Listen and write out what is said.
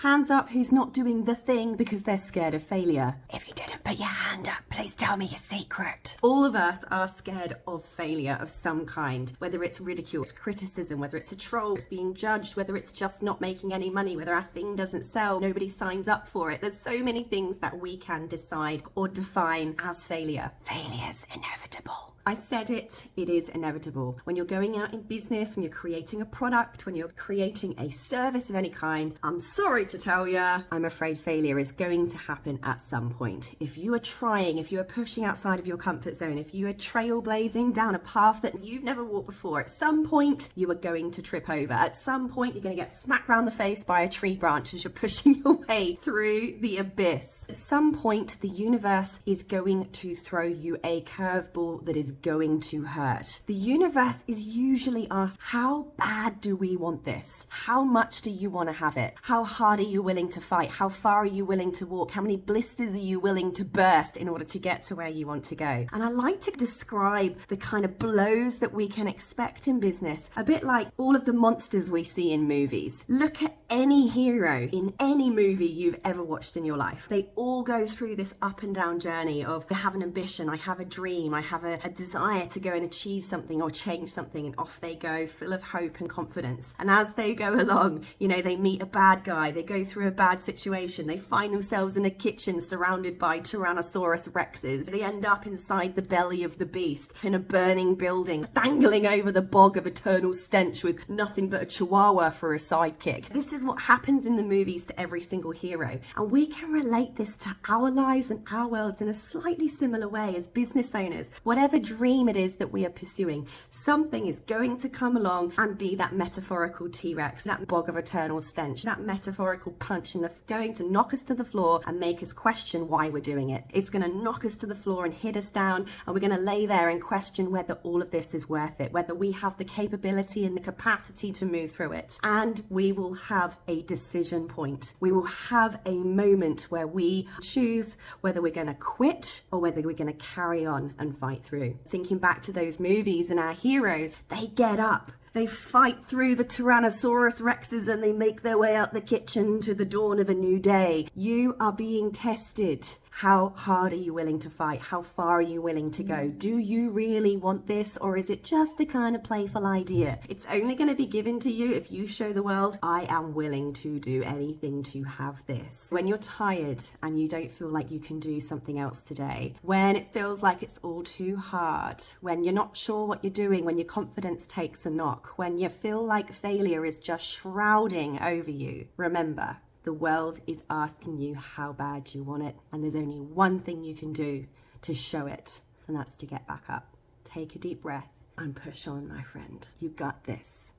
Hands up who's not doing the thing because they're scared of failure. If you didn't put your hand up, please tell me your secret. All of us are scared of failure of some kind, whether it's ridicule, it's criticism, whether it's a troll, it's being judged, whether it's just not making any money, whether our thing doesn't sell, nobody signs up for it. There's so many things that we can decide or define as failure. Failure's inevitable. I said it is inevitable. When you're going out in business, when you're creating a product, when you're creating a service of any kind, I'm sorry to tell you, I'm afraid failure is going to happen at some point. If you are trying, if you are pushing outside of your comfort zone, if you are trailblazing down a path that you've never walked before, at some point you are going to trip over. At some point you're going to get smacked round the face by a tree branch as you're pushing your way through the abyss. At some point the universe is going to throw you a curveball that is going to hurt. The universe is usually asked, how bad do we want this? How much do you want to have it? How hard are you willing to fight? How far are you willing to walk? How many blisters are you willing to burst in order to get to where you want to go? And I like to describe the kind of blows that we can expect in business, a bit like all of the monsters we see in movies. Look at any hero in any movie you've ever watched in your life. They all go through this up and down journey of, I have an ambition, I have a dream, I have a desire to go and achieve something or change something, and off they go, full of hope and confidence. And as they go along, they meet a bad guy, they go through a bad situation, they find themselves in a kitchen surrounded by Tyrannosaurus Rexes, they end up inside the belly of the beast, in a burning building, dangling over the bog of eternal stench with nothing but a chihuahua for a sidekick. This is what happens in the movies to every single hero, and we can relate this to our lives and our worlds in a slightly similar way as business owners. Whatever dream it is that we are pursuing, something is going to come along and be that metaphorical T-Rex, that bog of eternal stench, that metaphorical punch, and that's going to knock us to the floor and make us question why we're doing it. It's going to knock us to the floor and hit us down, and we're going to lay there and question whether all of this is worth it, whether we have the capability and the capacity to move through it. And we will have a decision point. We will have a moment where we choose whether we're going to quit or whether we're going to carry on and fight through. Thinking back to those movies and our heroes, they get up. They fight through the Tyrannosaurus Rexes and they make their way out the kitchen to the dawn of a new day. You are being tested. How hard are you willing to fight? How far are you willing to go? Do you really want this, or is it just a kind of playful idea? It's only going to be given to you if you show the world, I am willing to do anything to have this. When you're tired and you don't feel like you can do something else today, when it feels like it's all too hard, when you're not sure what you're doing, when your confidence takes a knock, when you feel like failure is just shrouding over you, remember, the world is asking you how bad you want it, and there's only one thing you can do to show it, and that's to get back up. Take a deep breath and push on, my friend. You got this.